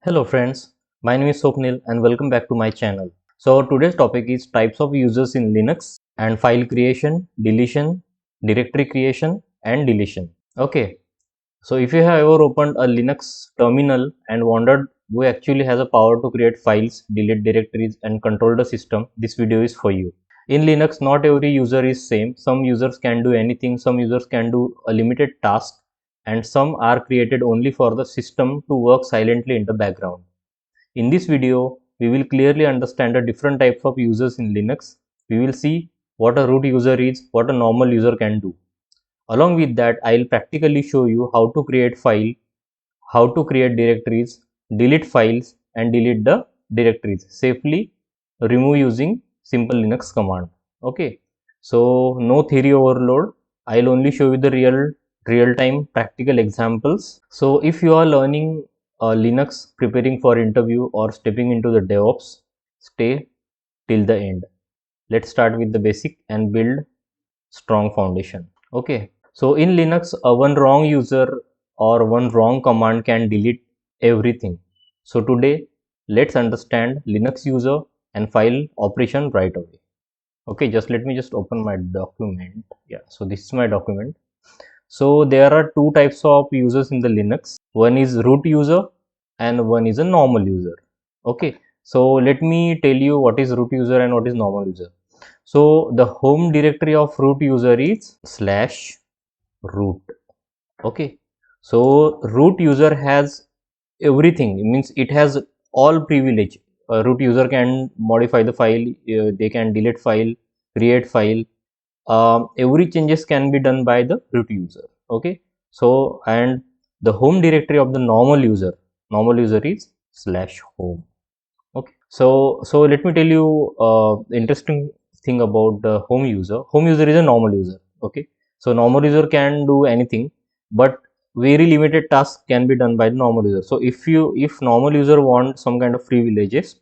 Hello friends, my name is Swapnil and welcome back to my channel. So today's topic is types of users in Linux and file creation, deletion, directory creation and deletion. Okay, so if you have ever opened a Linux terminal and wondered who actually has a power to create files, delete directories and control the system, this video is for you. In Linux, not every user is same. Some users can do anything, some users can do a limited task, and some are created only for the system to work silently in the background. In this video, we will clearly understand the different types of users in Linux. We will see what a root user is, what a normal user can do. Along with that, I will practically show you how to create file, how to create directories, delete files and delete the directories safely, remove using simple Linux command. Okay, so no theory overload. I'll only show you the real-time practical examples. So if you are learning Linux, preparing for interview or stepping into the DevOps, stay till the end. Let's start with the basic and build strong foundation. Okay, so in Linux, one wrong user or one wrong command can delete everything. So today, let's understand Linux user and file operation right away. Okay, let me open my document. Yeah, so this is my document. So there are two types of users in the Linux. One is root user and one is a normal user. Okay, so let me tell you what is root user and what is normal user. So the home directory of root user is /root. Okay, so root user has everything. It means it has all privilege. A root user can modify the file, they can delete file, create file. Every changes can be done by the root user. Okay, so and the home directory of the normal user is /home. Okay, so let me tell you interesting thing about the home user. Home user is a normal user. Okay, so normal user can do anything, but very limited tasks can be done by the normal user. So if normal user want some kind of privileges,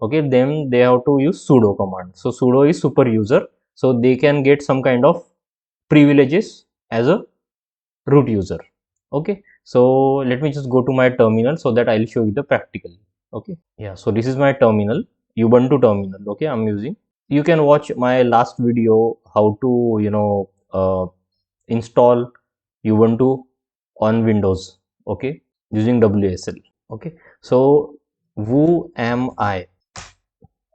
okay, then they have to use sudo command. So sudo is super user, so they can get some kind of privileges as a root user. Okay, so let me just go to my terminal so that I'll show you the practical. Okay, yeah, so this is my terminal, Ubuntu terminal. Okay, I'm using. You can watch my last video how to install Ubuntu on Windows. Okay, using WSL. Okay, so who am I?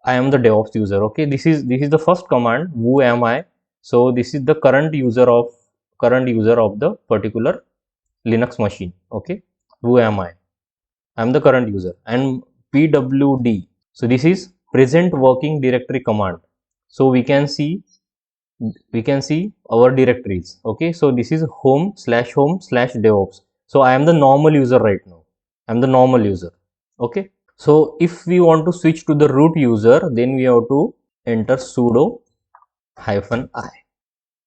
I am the DevOps user. Okay, this is the first command. Who am I? So this is the current user of the particular Linux machine. Okay, who am I? I am the current user. And pwd. So this is present working directory command. So we can see our directories. Okay, so this is home/devops. So I am the normal user right now. I am the normal user. Okay, so if we want to switch to the root user, then we have to enter sudo -i.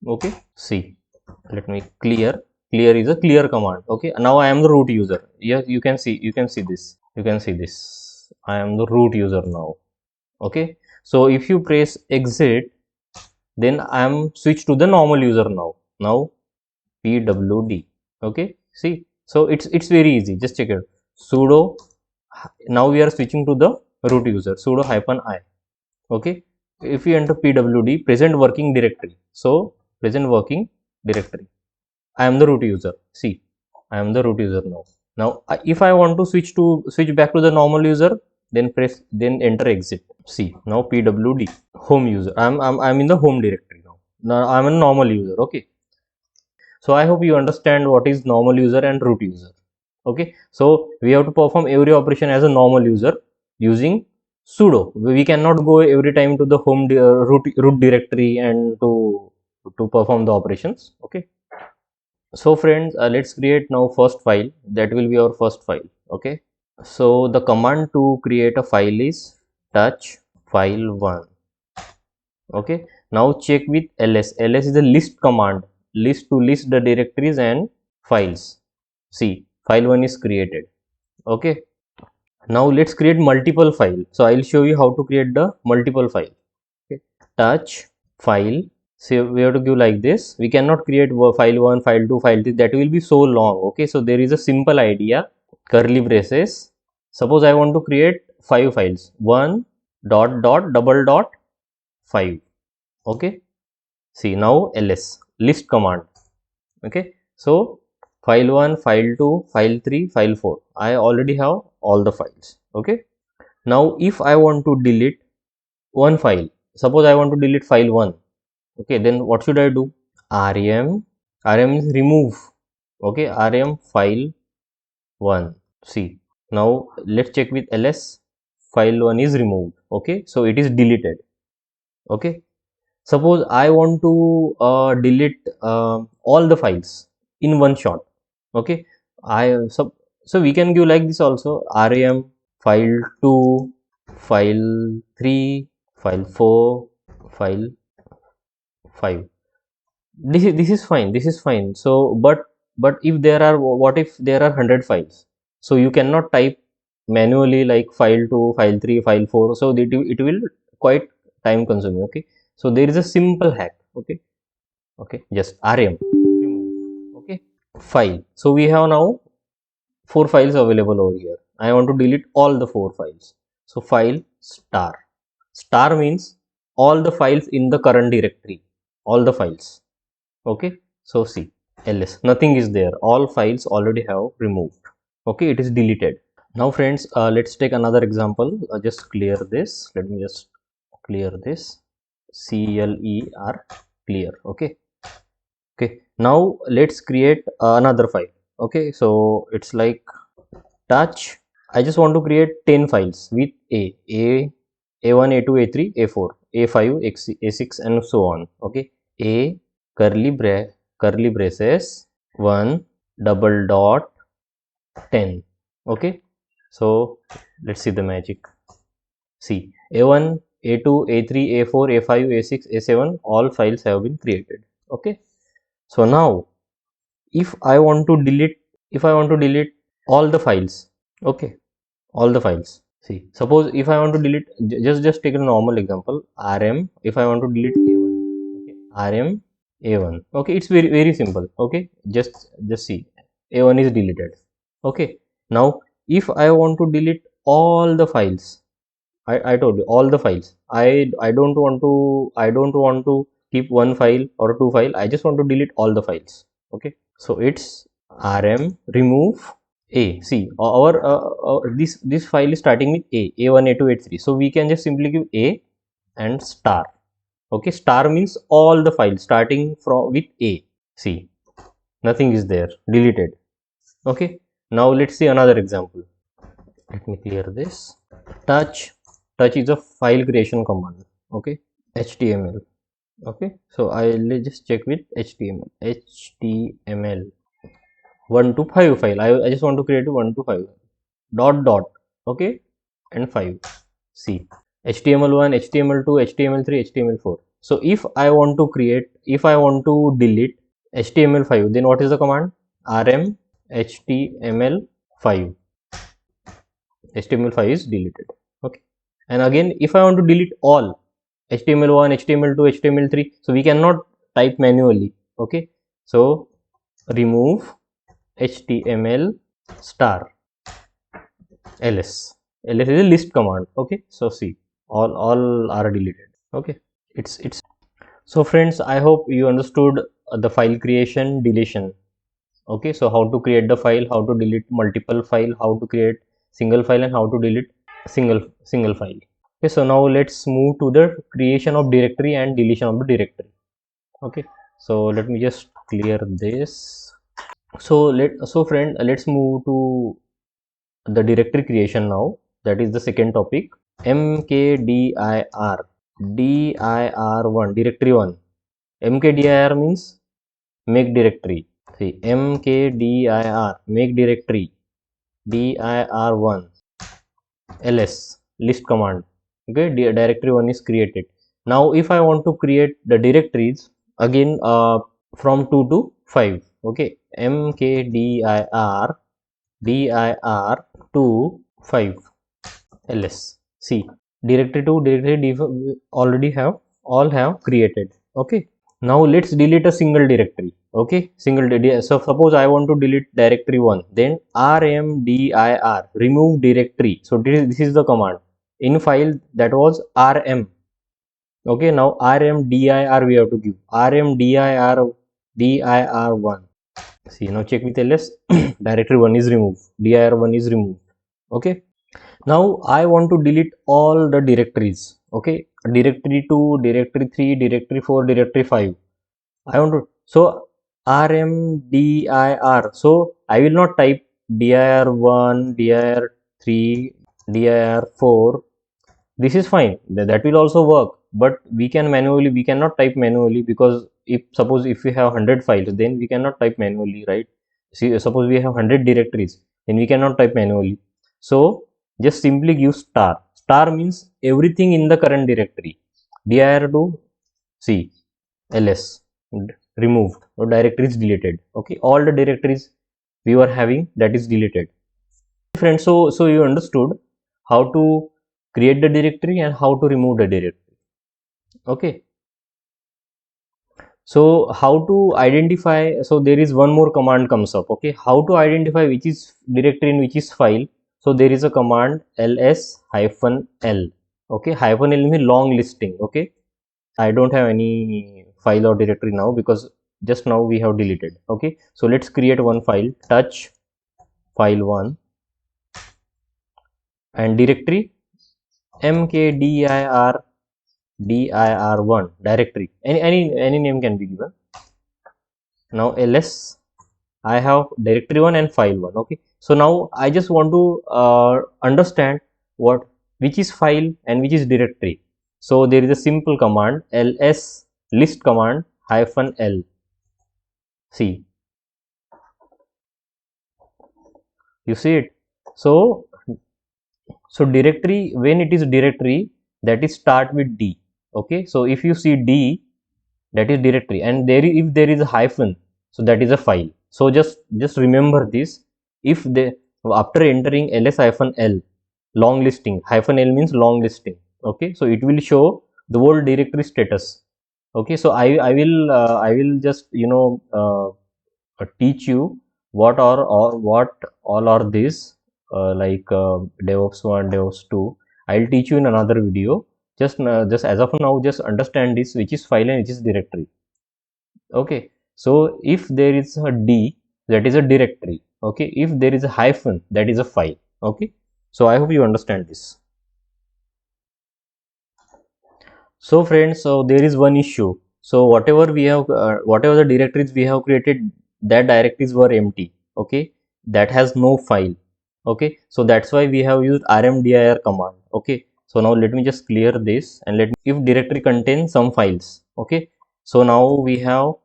Okay, see, let me clear is a clear command. Okay, now I am the root user. Yes, you can see this. I am the root user now. Okay, so if you press exit, then I am switched to the normal user now pwd. Okay, see, so it's very easy. Just check it. Sudo, now we are switching to the root user, sudo -i. Okay, if you enter pwd, present working directory. So present working directory, I am the root user. See, I am the root user now. Now if I want to switch back to the normal user, then enter exit. See, now pwd home user. I'm in the home directory now I'm a normal user. Okay, so I hope you understand what is normal user and root user. Okay, so we have to perform every operation as a normal user using sudo. We cannot go every time to the home root directory and to perform the operations. Okay, so friends, let's create now first file. That will be our first file. Okay, so the command to create a file is touch file1. Okay, now check with ls. Ls is a list command, to list the directories and files. See, file1 is created. Okay, now let's create multiple file. So I'll show you how to create the multiple file. Okay, touch file. So we have to give like this. We cannot create file1, file2, file3. That will be so long. Okay, so there is a simple idea. Curly braces, Suppose I want to create 5 files, 1 dot dot double dot 5. Okay, see now ls list command. Okay, so file 1, file 2, file 3, file 4, I already have all the files. Okay, now if I want to delete one file, suppose I want to delete file 1. Okay, then what should I do? rem is remove. Okay, rem file 1. See, now let's check with ls. File 1 is removed. Okay, so it is deleted. Okay, suppose I want to delete all the files in one shot. Okay, so we can give like this also: rem file 2, file 3, file 4, file 5. This is fine, this is fine. So but if there are, what if there are 100 files? So you cannot type manually like file 2, file 3, file 4, so it will quite time consuming. Okay, so there is a simple hack. Okay, just rem remove. Okay, file. So we have now 4 files available over here. I want to delete all the 4 files. So file star means all the files in the current directory, all the files. Okay, so see, ls, nothing is there, all files already have removed. Okay, it is deleted. Now friends, let's take another example. Just clear this, let me just clear this, clear, clear. Okay, now let's create another file. Okay, so it's like touch. I just want to create 10 files with a1, a2, a3, a4, a5, a6 and so on. Okay, a curly braces 1 double dot 10. Okay, so let's see the magic. See, a1, a2, a3, a4, a5, a6, a7, all files have been created. Okay, so now if I want to delete all the files. Okay, all the files. See, suppose if I want to delete, just take a normal example, rm, if I want to delete a1. Okay, rm a1. Okay, it's very simple. Okay, just see, a1 is deleted. Okay, now if I want to delete all the files, I told you all the files. I don't want to keep one file or two file. I just want to delete all the files. Okay, so it's rm remove a. See, our this file is starting with a1, a2, a3. So we can just simply give a and star. Okay, star means all the files starting from with a. See, nothing is there, deleted. Okay, now let's see another example. Let me clear this. Touch is a file creation command. Okay, html. Okay, so I'll just check with html 1 to 5 file. I just want to create a 1 to 5 dot. Okay, and 5. See, html1, html2, html3, html4. So if I want to delete html5, then what is the command? rm html5. html5 is deleted. Okay, and again if I want to delete all html1, html2, html3, so we cannot type manually. Okay, so remove html star ls is a list command. Okay, so see, all are deleted. Okay, it's so friends, I hope you understood the file creation, deletion. Okay, so how to create the file, how to delete multiple file, how to create single file, and how to delete single file. Okay, so now let's move to the creation of directory and deletion of the directory. Okay, so let me just clear this. So friend, let's move to the directory creation now. That is the second topic. mkdir dir1 directory 1. mkdir means make directory. See, mkdir make directory dir1 ls list command. Okay, directory 1 is created. Now if I want to create the directories again from 2 to 5. Okay, mkdir dir 2 5 ls. See, directory 2, directory all have created. Okay, Now let's delete a single directory. Okay, so suppose I want to delete directory 1, then rmdir remove directory. So this is the command in file, that was rm. Okay, now rmdir we have to give rmdir dir1. See, now check with ls. Directory 1 is removed, dir1 is removed. Okay, now I want to delete all the directories. Okay, directory 2, directory 3, directory 4, directory 5. I want to, so rmdir, so I will not type dir1, dir3, dir4. This is fine, that will also work, but we cannot type manually, because if suppose if we have 100 files, then we cannot type manually, right? See, suppose we have 100 directories, then we cannot type manually. So just simply give star. Star means everything in the current directory. dir2, see, ls, removed, or directory is deleted. Okay, all the directories we were having, that is deleted. Friends, so you understood how to create the directory and how to remove the directory. Okay, so how to identify, so there is one more command comes up. Okay, how to identify which is directory and which is file. So there is a command ls -l. Okay, hyphen l means long listing. Okay, I don't have any file or directory now, because just now we have deleted. Okay, so let's create one file, touch file1, and directory mkdir1 directory, any name can be given. Now ls, I have directory 1 and file 1. Okay, so now I just want to understand which is file and which is directory. So there is a simple command, ls list command -l. See, you see it. So directory, when it is directory, that is start with d. Okay, so if you see d, that is directory, and if there is a hyphen, so that is a file. So just remember this. If they, after entering ls-l, long listing, -l means long listing. Okay, so it will show the whole directory status. Okay, so I will just teach you what all are these, like DevOps 1, DevOps 2. I'll teach you in another video. Just as of now, just understand this, which is file and which is directory. Okay, so if there is a d, that is a directory. Okay, if there is a hyphen, that is a file. Okay, so I hope you understand this. So friends, so there is one issue. So whatever we have, whatever the directories we have created, that directories were empty. Okay, that has no file. Okay, so that's why we have used rmdir command. Okay, so now let me just clear this, and let me, if directory contains some files. Okay, so now we have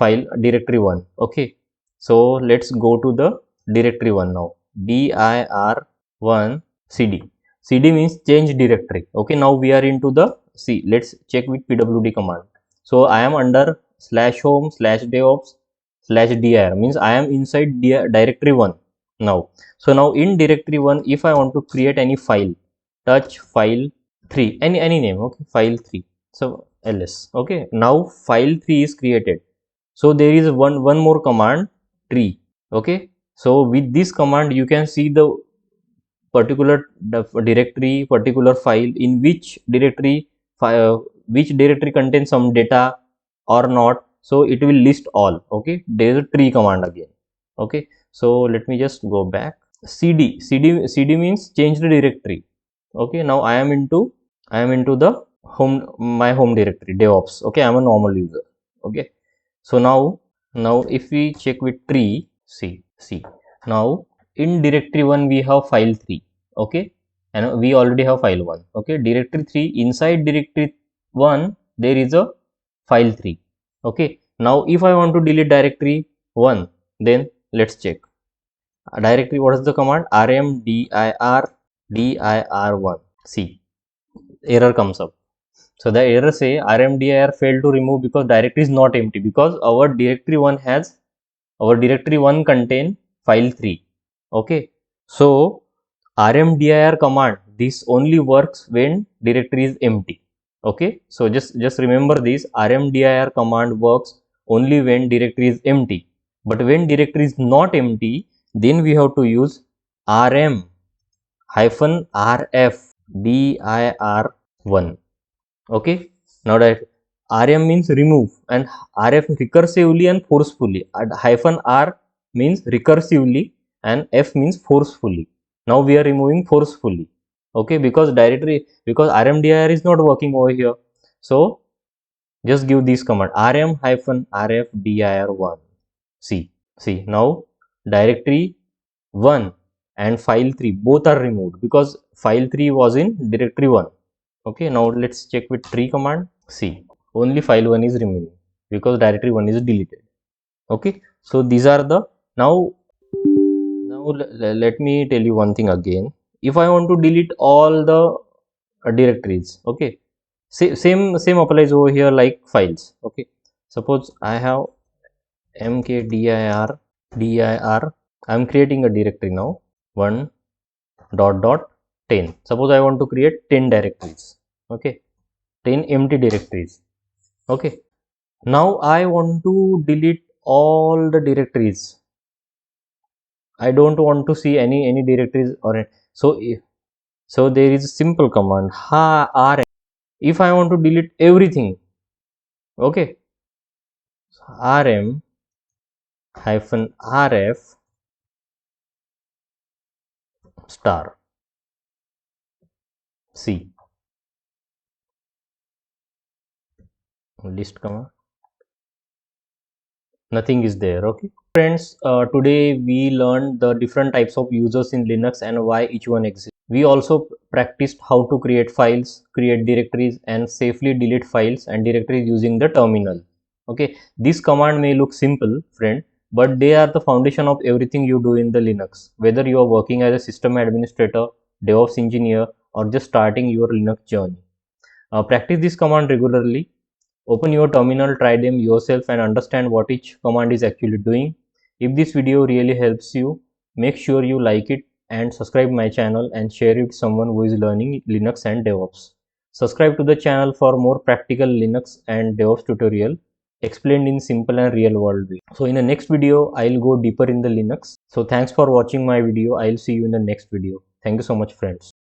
file directory 1. Okay, so let's go to the directory 1 now, dir1 cd means change directory. Okay, now we are into the, see, let's check with pwd command. So I am under /home/devops/dir, means I am inside directory 1 now. So now in directory 1, if I want to create any file, touch file 3, any name. Okay, file 3, so ls. Okay, now file 3 is created. So there is one more command, tree. Okay, so with this command you can see the particular directory, particular file, in which directory contains some data or not. So it will list all. Okay, there is a tree command again. Okay, so let me just go back. cd means change the directory. Okay, now I am into the my home directory, DevOps. Okay, I am a normal user. Okay, so now if we check with tree, see, now in directory 1 we have file 3. Okay, and we already have file 1. Okay, directory 3, inside directory 1 there is a file 3. Okay, now if I want to delete directory 1, then let's check directory. What is the command? rmdir1. See, error comes up. So the error say rmdir failed to remove because directory is not empty, because our directory 1 contain file 3. Okay, so rmdir command, this only works when directory is empty. Okay, so just remember this, rmdir command works only when directory is empty, but when directory is not empty, then we have to use rm hyphen rf dir1. Okay, now that rm means remove and rf recursively and forcefully, and hyphen r means recursively and f means forcefully. Now we are removing forcefully. Okay, because rmdir is not working over here, so just give this command rm hyphen rf dir1. See now directory 1 and file 3 both are removed because file 3 was in directory 1. Okay, now let's check with tree command. See, only file 1 is remaining because directory 1 is deleted. Okay, so these are the now let me tell you one thing again. If I want to delete all the directories, okay, same applies over here like files. Okay, suppose I have mkdir dir. I'm creating a directory now. 1 dot dot 10. Suppose I want to create 10 directories. Okay, 10 empty directories. Okay, now I want to delete all the directories. I don't want to see any directories or so there is a simple command rm. If I want to delete everything, okay, rm hyphen rf star. See, list command, nothing is there. Okay, friends, today we learned the different types of users in Linux and why each one exists. We also practiced how to create files, create directories, and safely delete files and directories using the terminal. Okay, this command may look simple, friend, but they are the foundation of everything you do in the Linux. Whether you are working as a system administrator, DevOps engineer, or just starting your Linux journey, practice this command regularly. Open your terminal, try them yourself, and understand what each command is actually doing. If this video really helps you, make sure you like it and subscribe my channel and share it with someone who is learning Linux and DevOps. Subscribe to the channel for more practical Linux and DevOps tutorial explained in simple and real world way. So in the next video, I'll go deeper in the Linux. So thanks for watching my video. I'll see you in the next video. Thank you so much, friends.